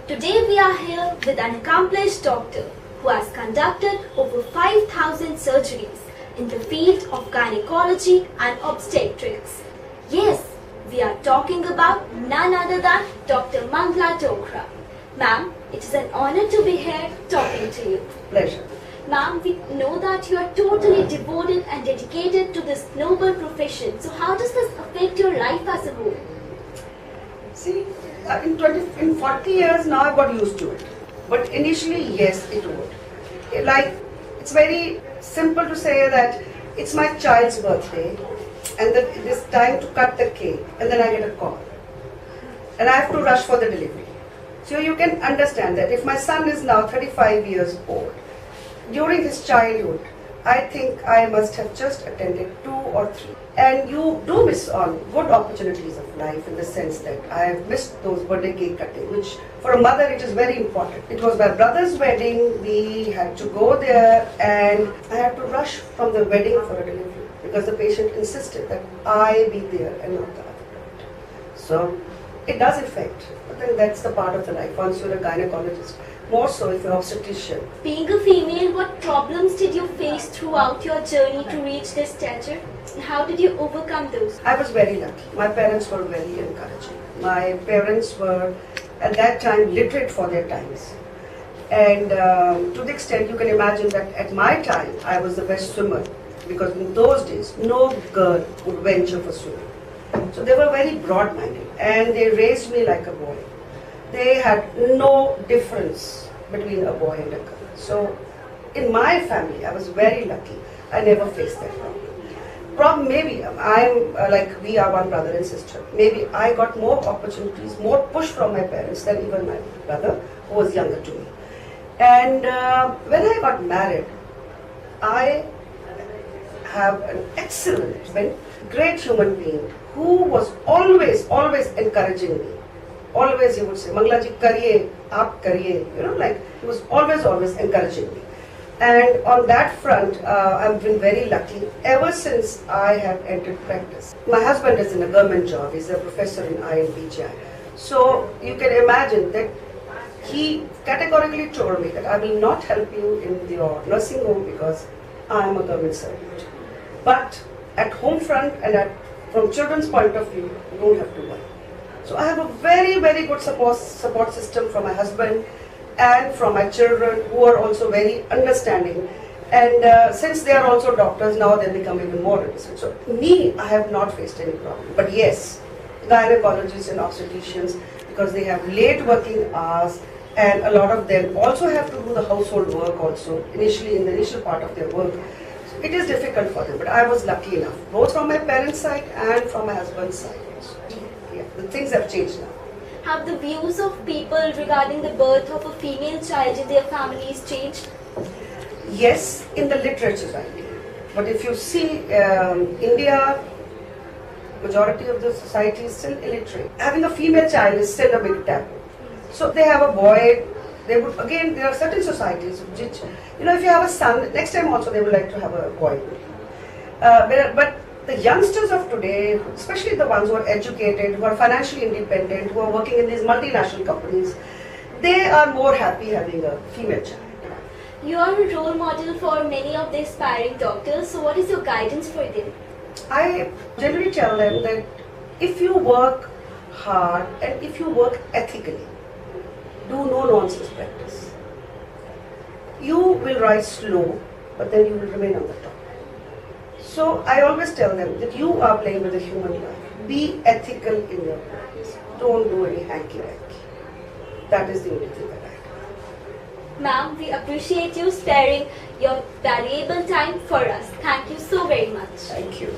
Today we are here with an accomplished doctor who has conducted over 5,000 surgeries in the field of gynecology and obstetrics. Yes, we are talking about none other than Dr. Mangla Dogra. Ma'am, it is an honor to be here talking to you. Pleasure. Ma'am, we know that you are totally devoted and dedicated to this noble profession. So how does this affect your life as a whole? See, in 40 years now I've got used to it. But initially, yes, it would. It's very simple to say that it's my child's birthday and that it is time to cut the cake, and then I get a call. And I have to rush for the delivery. So you can understand that if my son is now 35 years old, during his childhood, I think I must have just attended 2 or 3. And you do miss on good opportunities of life in the sense that I have missed those birthday cake cutting, which for a mother it is very important. It was my brother's wedding, we had to go there and I had to rush from the wedding for a delivery because the patient insisted that I be there and not the other doctor. So it does affect, but then that's the part of the life once you're a gynecologist. More so if you're an obstetrician. Being a female, what problems did you face throughout your journey to reach this stature? And how did you overcome those? I was very lucky. My parents were very encouraging. My parents were at that time literate for their times. And to the extent you can imagine that at my time I was the best swimmer, because in those days no girl would venture for swimming. So they were very broad-minded and they raised me like a boy. They had no difference between a boy and a girl. So in my family, I was very lucky. I never faced that problem. Maybe I'm we are one brother and sister. Maybe I got more opportunities, more push from my parents than even my brother, who was younger to me. And when I got married, I have an excellent, great human being who was always encouraging me. Always he would say, Mangla ji, kariye, aap kariye. He was always encouraging me. And on that front, I've been very lucky ever since I have entered practice. My husband is in a government job. He's a professor in INBGI. So you can imagine that he categorically told me that I will not help you in your nursing home because I am a government servant. But at home front and from children's point of view, you don't have to worry. So I have a very good support system from my husband and from my children, who are also very understanding. And since they are also doctors, now they become even more understanding. So me, I have not faced any problem. But yes, gynecologists and obstetricians, because they have late working hours, and a lot of them also have to do the household work also, initially in the initial part of their work. So it is difficult for them, but I was lucky enough, both from my parents' side and from my husband's side also. Yeah, the things have changed now. Have the views of people regarding the birth of a female child in their families changed? Yes, in the literate society. But if you see India, majority of the society is still illiterate. Having a female child is still a big taboo. So they have a boy, again, there are certain societies which, if you have a son, next time also they would like to have a boy. But the youngsters of today, especially the ones who are educated, who are financially independent, who are working in these multinational companies, they are more happy having a female child. You are a role model for many of the aspiring doctors, so what is your guidance for them? I generally tell them that if you work hard and if you work ethically, do no nonsense practice. You will rise slow, but then you will remain on the top. So I always tell them that you are playing with a human life. Be ethical in your practice. Don't do any hanky-panky. That is the only thing that I do. Ma'am, we appreciate you sparing your valuable time for us. Thank you so very much. Thank you.